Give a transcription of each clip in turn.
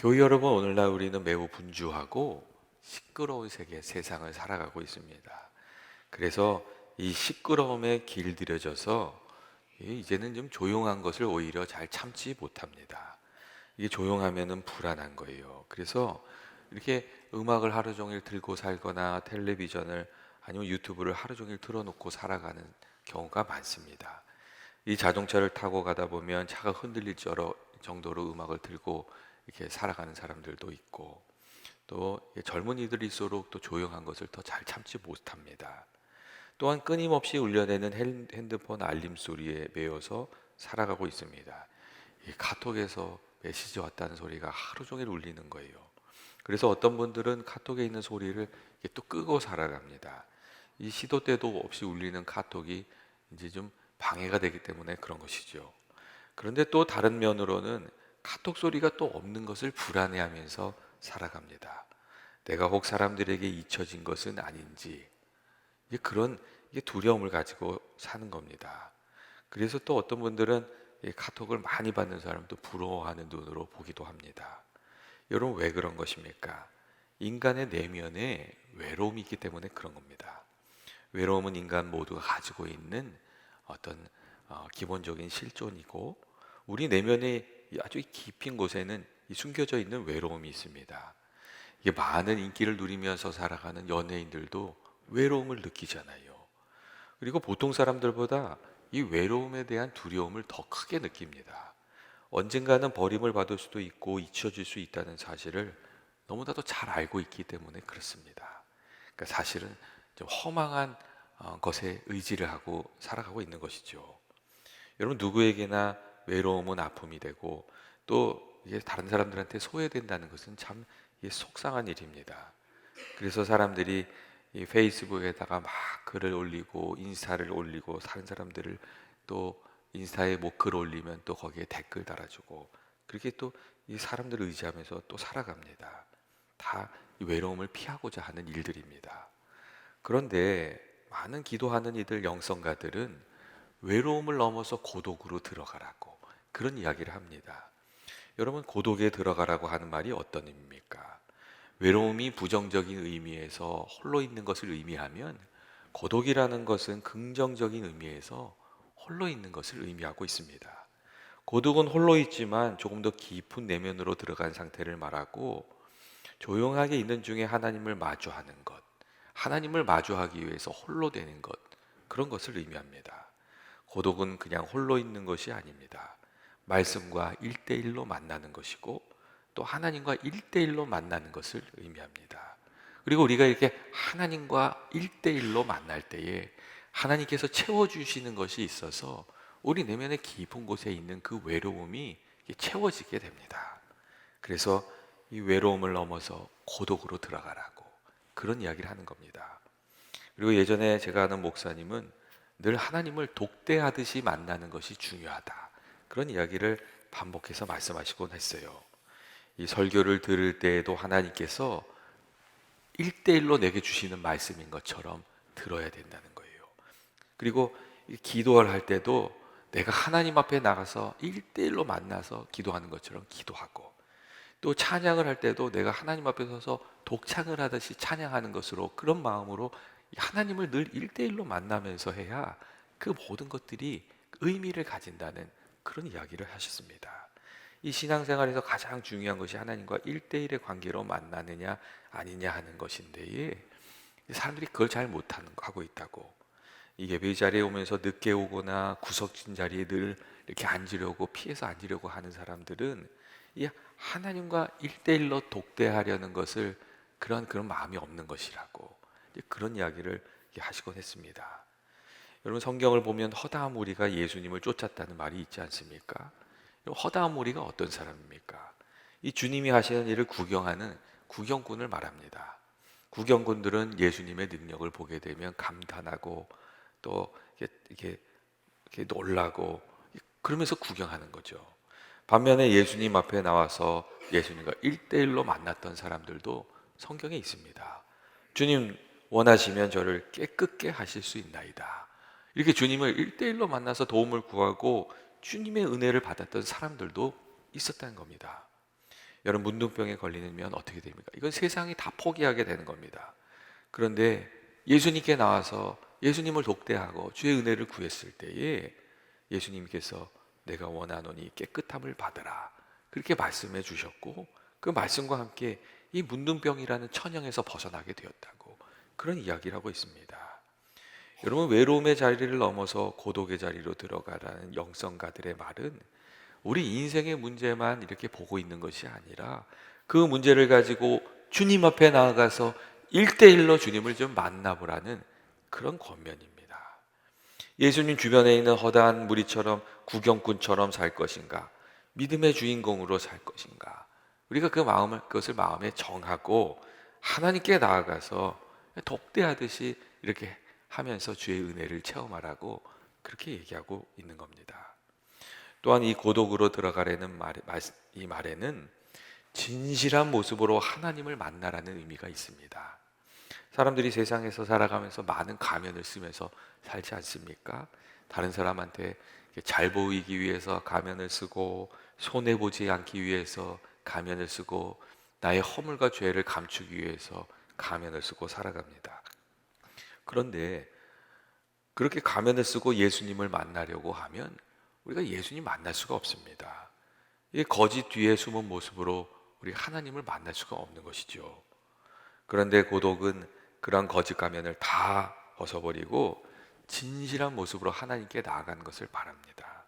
교회 여러분, 오늘날 우리는 매우 분주하고 시끄러운 세상을 살아가고 있습니다. 그래서 이 시끄러움에 길들여져서 이제는 좀 조용한 것을 오히려 잘 참지 못합니다. 이게 조용하면은 불안한 거예요. 그래서 이렇게 음악을 하루 종일 들고 살거나 텔레비전을 아니면 유튜브를 하루 종일 틀어놓고 살아가는 경우가 많습니다. 이 자동차를 타고 가다 보면 차가 흔들릴 정도로 음악을 들고 이렇게 살아가는 사람들도 있고, 또 젊은이들일수록 또 조용한 것을 더 잘 참지 못합니다. 또한 끊임없이 울려대는 핸드폰 알림 소리에 매여서 살아가고 있습니다. 이 카톡에서 메시지 왔다는 소리가 하루 종일 울리는 거예요. 그래서 어떤 분들은 카톡에 있는 소리를 이렇게 또 끄고 살아갑니다. 이 시도 때도 없이 울리는 카톡이 이제 좀 방해가 되기 때문에 그런 것이죠. 그런데 또 다른 면으로는 카톡 소리가 또 없는 것을 불안해하면서 살아갑니다. 내가 혹 사람들에게 잊혀진 것은 아닌지, 이게 두려움을 가지고 사는 겁니다. 그래서 또 어떤 분들은 이 카톡을 많이 받는 사람도 부러워하는 눈으로 보기도 합니다. 여러분, 왜 그런 것입니까? 인간의 내면에 외로움이 있기 때문에 그런 겁니다. 외로움은 인간 모두가 가지고 있는 어떤 기본적인 실존이고, 우리 내면의 아주 깊은 곳에는 이 숨겨져 있는 외로움이 있습니다. 이게 많은 인기를 누리면서 살아가는 연예인들도 외로움을 느끼잖아요. 그리고 보통 사람들보다 이 외로움에 대한 두려움을 더 크게 느낍니다. 언젠가는 버림을 받을 수도 있고 잊혀질 수 있다는 사실을 너무나도 잘 알고 있기 때문에 그렇습니다. 그러니까 사실은 좀 허망한 것에 의지를 하고 살아가고 있는 것이죠. 여러분, 누구에게나 외로움은 아픔이 되고, 또 이게 다른 사람들한테 소외된다는 것은 참 이게 속상한 일입니다. 그래서 사람들이 이 페이스북에다가 막 글을 올리고 인스타를 올리고, 다른 사람들을 또 인스타에 뭐 글 올리면 또 거기에 댓글 달아주고, 그렇게 또 이 사람들을 의지하면서 또 살아갑니다. 다 이 외로움을 피하고자 하는 일들입니다. 그런데 많은 기도하는 이들, 영성가들은 외로움을 넘어서 고독으로 들어가라고 그런 이야기를 합니다. 여러분, 고독에 들어가라고 하는 말이 어떤 의미입니까? 외로움이 부정적인 의미에서 홀로 있는 것을 의미하면, 고독이라는 것은 긍정적인 의미에서 홀로 있는 것을 의미하고 있습니다. 고독은 홀로 있지만 조금 더 깊은 내면으로 들어간 상태를 말하고, 조용하게 있는 중에 하나님을 마주하는 것, 하나님을 마주하기 위해서 홀로 되는 것, 그런 것을 의미합니다. 고독은 그냥 홀로 있는 것이 아닙니다. 말씀과 일대일로 만나는 것이고, 또 하나님과 일대일로 만나는 것을 의미합니다. 그리고 우리가 이렇게 하나님과 일대일로 만날 때에 하나님께서 채워주시는 것이 있어서 우리 내면의 깊은 곳에 있는 그 외로움이 채워지게 됩니다. 그래서 이 외로움을 넘어서 고독으로 들어가라고 그런 이야기를 하는 겁니다. 그리고 예전에 제가 아는 목사님은 늘 하나님을 독대하듯이 만나는 것이 중요하다, 그런 이야기를 반복해서 말씀하시곤 했어요. 이 설교를 들을 때에도 하나님께서 일대일로 내게 주시는 말씀인 것처럼 들어야 된다는 거예요. 그리고 이 기도를 할 때도 내가 하나님 앞에 나가서 일대일로 만나서 기도하는 것처럼 기도하고, 또 찬양을 할 때도 내가 하나님 앞에 서서 독창을 하듯이 찬양하는 것으로, 그런 마음으로 하나님을 늘 일대일로 만나면서 해야 그 모든 것들이 의미를 가진다는 그런 이야기를 하셨습니다. 이 신앙생활에서 가장 중요한 것이 하나님과 일대일의 관계로 만나느냐 아니냐 하는 것인데, 사람들이 그걸 잘 못하고 있다고. 이 예배 자리에 오면서 늦게 오거나 구석진 자리에 늘 이렇게 앉으려고, 피해서 앉으려고 하는 사람들은 이 하나님과 일대일로 독대하려는 것을, 그런 마음이 없는 것이라고 그런 이야기를 하시곤 했습니다. 여러분, 성경을 보면 허다한 무리가 예수님을 쫓았다는 말이 있지 않습니까? 허다한 무리가 어떤 사람입니까? 이 주님이 하시는 일을 구경하는 구경꾼을 말합니다. 구경꾼들은 예수님의 능력을 보게 되면 감탄하고, 또 이렇게 놀라고, 그러면서 구경하는 거죠. 반면에 예수님 앞에 나와서 예수님과 일대일로 만났던 사람들도 성경에 있습니다. 주님, 원하시면 저를 깨끗게 하실 수 있나이다, 이렇게 주님을 일대일로 만나서 도움을 구하고 주님의 은혜를 받았던 사람들도 있었다는 겁니다. 여러분, 문둥병에 걸리면 어떻게 됩니까? 이건 세상이 다 포기하게 되는 겁니다. 그런데 예수님께 나와서 예수님을 독대하고 주의 은혜를 구했을 때에 예수님께서 내가 원하노니 깨끗함을 받으라, 그렇게 말씀해 주셨고, 그 말씀과 함께 이 문둥병이라는 천형에서 벗어나게 되었다고, 그런 이야기를 하고 있습니다. 여러분, 외로움의 자리를 넘어서 고독의 자리로 들어가라는 영성가들의 말은 우리 인생의 문제만 이렇게 보고 있는 것이 아니라 그 문제를 가지고 주님 앞에 나아가서 1대1로 주님을 좀 만나보라는 그런 권면입니다. 예수님 주변에 있는 허다한 무리처럼 구경꾼처럼 살 것인가, 믿음의 주인공으로 살 것인가, 우리가 그것을 마음에 정하고 하나님께 나아가서 독대하듯이 이렇게 하면서 주의 은혜를 체험하라고 그렇게 얘기하고 있는 겁니다. 또한 이 고독으로 들어가라는 이 말에는 진실한 모습으로 하나님을 만나라는 의미가 있습니다. 사람들이 세상에서 살아가면서 많은 가면을 쓰면서 살지 않습니까? 다른 사람한테 잘 보이기 위해서 가면을 쓰고, 손해보지 않기 위해서 가면을 쓰고, 나의 허물과 죄를 감추기 위해서 가면을 쓰고 살아갑니다. 그런데 그렇게 가면을 쓰고 예수님을 만나려고 하면 우리가 예수님 만날 수가 없습니다. 이 거짓 뒤에 숨은 모습으로 우리 하나님을 만날 수가 없는 것이죠. 그런데 고독은 그런 거짓 가면을 다 벗어버리고 진실한 모습으로 하나님께 나아가는 것을 바랍니다.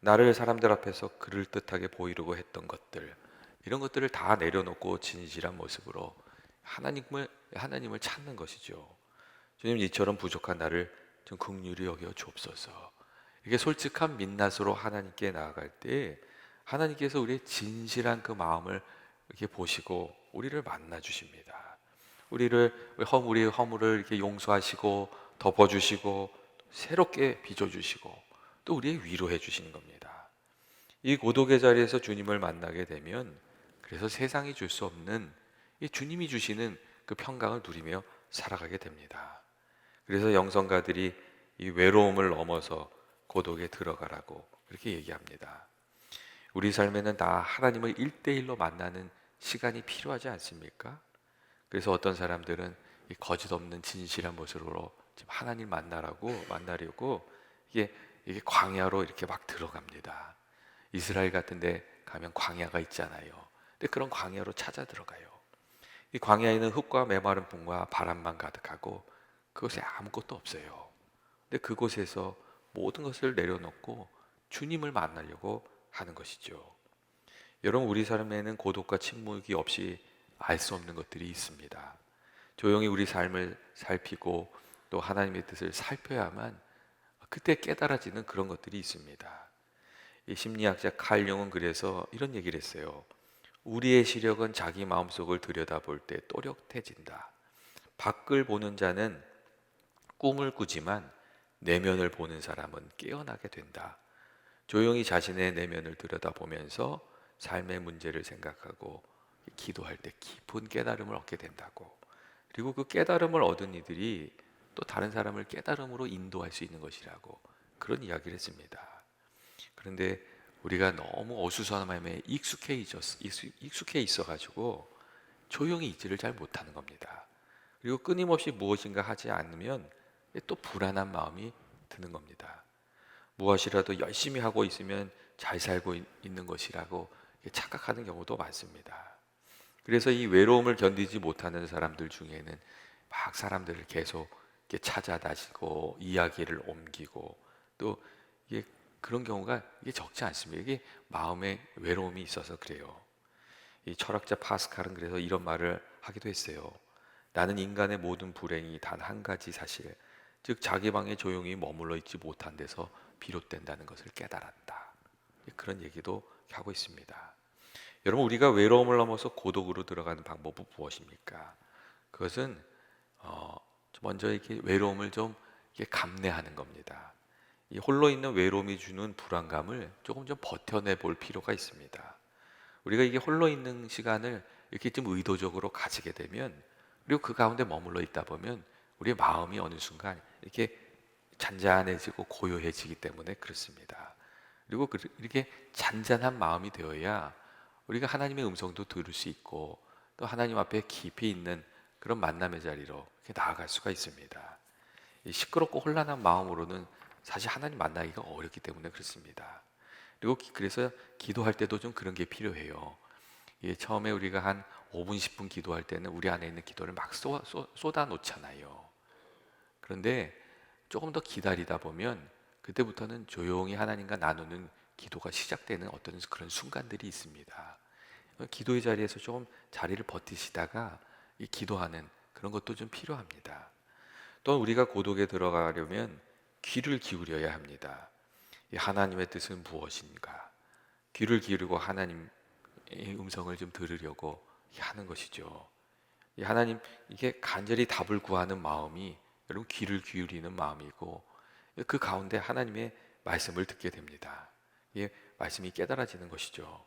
나를 사람들 앞에서 그럴듯하게 보이려고 했던 것들, 이런 것들을 다 내려놓고 진실한 모습으로 하나님을 찾는 것이죠. 주님, 이처럼 부족한 나를 좀 긍휼히 여겨 주옵소서. 이게 솔직한 민낯으로 하나님께 나아갈 때 하나님께서 우리의 진실한 그 마음을 이렇게 보시고 우리를 만나 주십니다. 우리의 허물을 이렇게 용서하시고 덮어주시고 새롭게 빚어주시고 또 우리의 위로해 주시는 겁니다. 이 고독의 자리에서 주님을 만나게 되면 그래서 세상이 줄 수 없는 이 주님이 주시는 그 평강을 누리며 살아가게 됩니다. 그래서 영성가들이 이 외로움을 넘어서 고독에 들어가라고 그렇게 얘기합니다. 우리 삶에는 다 하나님을 1대1로 만나는 시간이 필요하지 않습니까? 그래서 어떤 사람들은 이 거짓 없는 진실한 모습으로 지금 하나님 만나려고 이게 광야로 이렇게 막 들어갑니다. 이스라엘 같은데 가면 광야가 있잖아요. 근데 그런 광야로 찾아 들어가요. 이 광야에는 흙과 메마른 붕과 바람만 가득하고 그곳에 아무것도 없어요. 근데 그곳에서 모든 것을 내려놓고 주님을 만나려고 하는 것이죠. 여러분, 우리 삶에는 고독과 침묵이 없이 알 수 없는 것들이 있습니다. 조용히 우리 삶을 살피고 또 하나님의 뜻을 살펴야만 그때 깨달아지는 그런 것들이 있습니다. 이 심리학자 칼 융은 그래서 이런 얘기를 했어요. 우리의 시력은 자기 마음속을 들여다볼 때 또렷해진다. 밖을 보는 자는 꿈을 꾸지만 내면을 보는 사람은 깨어나게 된다. 조용히 자신의 내면을 들여다보면서 삶의 문제를 생각하고 기도할 때 깊은 깨달음을 얻게 된다고. 그리고 그 깨달음을 얻은 이들이 또 다른 사람을 깨달음으로 인도할 수 있는 것이라고 그런 이야기를 했습니다. 그런데 우리가 너무 어수선함에 익숙해 있어가지고 조용히 있지를 잘 못하는 겁니다. 그리고 끊임없이 무엇인가 하지 않으면 또 불안한 마음이 드는 겁니다. 무엇이라도 열심히 하고 있으면 잘 살고 있는 것이라고 착각하는 경우도 많습니다. 그래서 이 외로움을 견디지 못하는 사람들 중에는 막 사람들을 계속 이렇게 찾아다니고 이야기를 옮기고 또 이게 그런 경우가 이게 적지 않습니다. 이게 마음에 외로움이 있어서 그래요. 이 철학자 파스칼은 그래서 이런 말을 하기도 했어요. 나는 인간의 모든 불행이 단 한 가지 사실, 즉 자기 방에 조용히 머물러 있지 못한 데서 비롯된다는 것을 깨달았다. 그런 얘기도 하고 있습니다. 여러분, 우리가 외로움을 넘어서 고독으로 들어가는 방법은 무엇입니까? 그것은 먼저 이렇게 외로움을 좀 이렇게 감내하는 겁니다. 이 홀로 있는 외로움이 주는 불안감을 조금 좀 버텨내 볼 필요가 있습니다. 우리가 이게 홀로 있는 시간을 이렇게 좀 의도적으로 가지게 되면, 그리고 그 가운데 머물러 있다 보면 우리의 마음이 어느 순간 이렇게 잔잔해지고 고요해지기 때문에 그렇습니다. 그리고 이렇게 잔잔한 마음이 되어야 우리가 하나님의 음성도 들을 수 있고 또 하나님 앞에 깊이 있는 그런 만남의 자리로 이렇게 나아갈 수가 있습니다. 이 시끄럽고 혼란한 마음으로는 사실 하나님 만나기가 어렵기 때문에 그렇습니다. 그리고 그래서 기도할 때도 좀 그런 게 필요해요. 처음에 우리가 한 5분, 10분 기도할 때는 우리 안에 있는 기도를 막 쏟아 놓잖아요. 그런데 조금 더 기다리다 보면 그때부터는 조용히 하나님과 나누는 기도가 시작되는 어떤 그런 순간들이 있습니다. 기도의 자리에서 조금 자리를 버티시다가 이 기도하는 그런 것도 좀 필요합니다. 또 우리가 고독에 들어가려면 귀를 기울여야 합니다. 이 하나님의 뜻은 무엇인가? 귀를 기울이고 하나님의 음성을 좀 들으려고 하는 것이죠. 이 하나님, 이게 간절히 답을 구하는 마음이 여러분 귀를 기울이는 마음이고 그 가운데 하나님의 말씀을 듣게 됩니다. 이게 말씀이 깨달아지는 것이죠.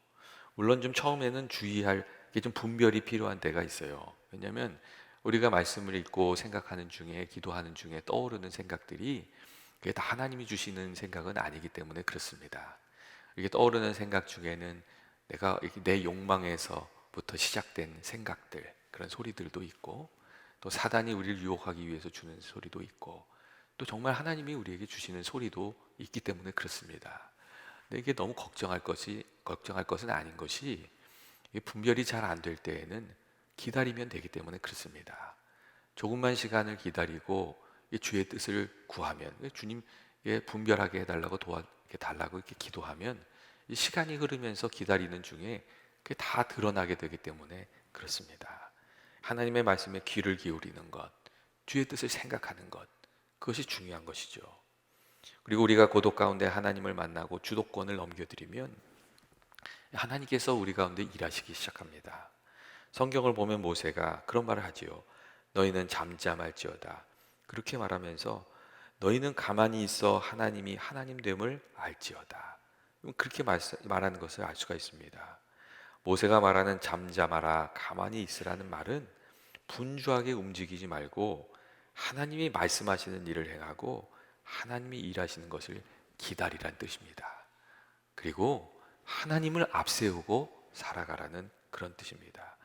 물론 좀 처음에는 주의할 게 좀 분별이 필요한 때가 있어요. 왜냐하면 우리가 말씀을 읽고 생각하는 중에 기도하는 중에 떠오르는 생각들이 그게 다 하나님이 주시는 생각은 아니기 때문에 그렇습니다. 이게 떠오르는 생각 중에는 내가 내 욕망에서부터 시작된 생각들, 그런 소리들도 있고 또 사단이 우리를 유혹하기 위해서 주는 소리도 있고 또 정말 하나님이 우리에게 주시는 소리도 있기 때문에 그렇습니다. 근데 이게 너무 걱정할 것은 아닌 것이 분별이 잘 안 될 때에는 기다리면 되기 때문에 그렇습니다. 조금만 시간을 기다리고 주의 뜻을 구하면 주님 분별하게 해달라고 달라고 이렇게 기도하면 이 시간이 흐르면서 기다리는 중에 그게 다 드러나게 되기 때문에 그렇습니다. 하나님의 말씀에 귀를 기울이는 것, 주의 뜻을 생각하는 것, 그것이 중요한 것이죠. 그리고 우리가 고독 가운데 하나님을 만나고 주도권을 넘겨드리면 하나님께서 우리 가운데 일하시기 시작합니다. 성경을 보면 모세가 그런 말을 하지요. 너희는 잠잠할지어다. 그렇게 말하면서 너희는 가만히 있어 하나님이 하나님됨을 알지어다. 그렇게 말하는 것을 알 수가 있습니다. 모세가 말하는 잠잠하라, 가만히 있으라는 말은 분주하게 움직이지 말고 하나님이 말씀하시는 일을 행하고 하나님이 일하시는 것을 기다리라는 뜻입니다. 그리고 하나님을 앞세우고 살아가라는 그런 뜻입니다.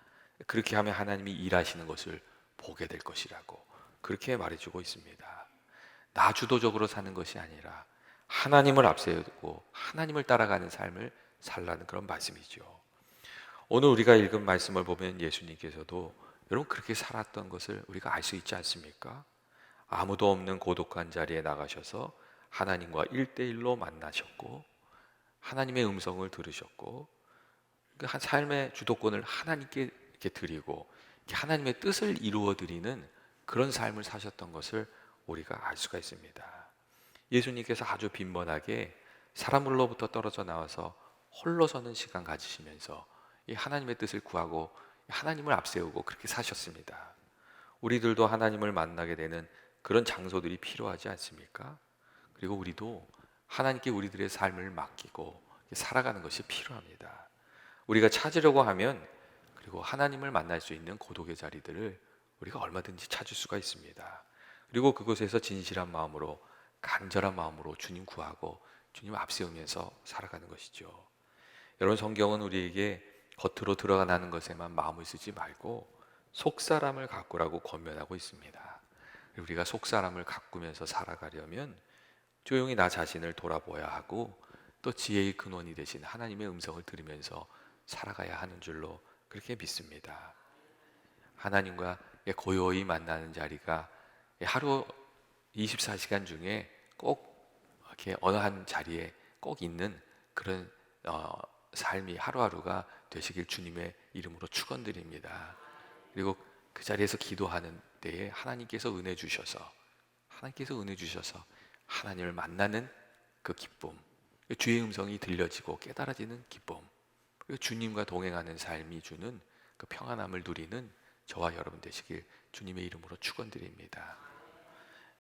그렇게 하면 하나님이 일하시는 것을 보게 될 것이라고 그렇게 말해주고 있습니다. 나 주도적으로 사는 것이 아니라 하나님을 앞세우고 하나님을 따라가는 삶을 살라는 그런 말씀이죠. 오늘 우리가 읽은 말씀을 보면 예수님께서도 여러분 그렇게 살았던 것을 우리가 알 수 있지 않습니까? 아무도 없는 고독한 자리에 나가셔서 하나님과 1대1로 만나셨고 하나님의 음성을 들으셨고 한 삶의 주도권을 하나님께 이렇게 드리고 하나님의 뜻을 이루어 드리는 그런 삶을 사셨던 것을 우리가 알 수가 있습니다. 예수님께서 아주 빈번하게 사람들로부터 떨어져 나와서 홀로 서는 시간 가지시면서 이 하나님의 뜻을 구하고 하나님을 앞세우고 그렇게 사셨습니다. 우리들도 하나님을 만나게 되는 그런 장소들이 필요하지 않습니까? 그리고 우리도 하나님께 우리들의 삶을 맡기고 살아가는 것이 필요합니다. 우리가 찾으려고 하면 그리고 하나님을 만날 수 있는 고독의 자리들을 우리가 얼마든지 찾을 수가 있습니다. 그리고 그곳에서 진실한 마음으로 간절한 마음으로 주님 구하고 주님 앞세우면서 살아가는 것이죠. 여러분 성경은 우리에게 겉으로 드러나는 것에만 마음을 쓰지 말고 속사람을 가꾸라고 권면하고 있습니다. 우리가 속사람을 가꾸면서 살아가려면 조용히 나 자신을 돌아보아야 하고 또 지혜의 근원이 되신 하나님의 음성을 들으면서 살아가야 하는 줄로 그렇게 믿습니다. 하나님과 고요히 만나는 자리가 하루 24시간 중에 꼭 이렇게 어느 한 자리에 꼭 있는 그런 삶이 하루하루가 되시길 주님의 이름으로 축원드립니다. 그리고 그 자리에서 기도하는 때에 하나님께서 은혜 주셔서 하나님을 만나는 그 기쁨, 주의 음성이 들려지고 깨달아지는 기쁨, 그리고 주님과 동행하는 삶이 주는 그 평안함을 누리는 저와 여러분 되시길 주님의 이름으로 축원드립니다.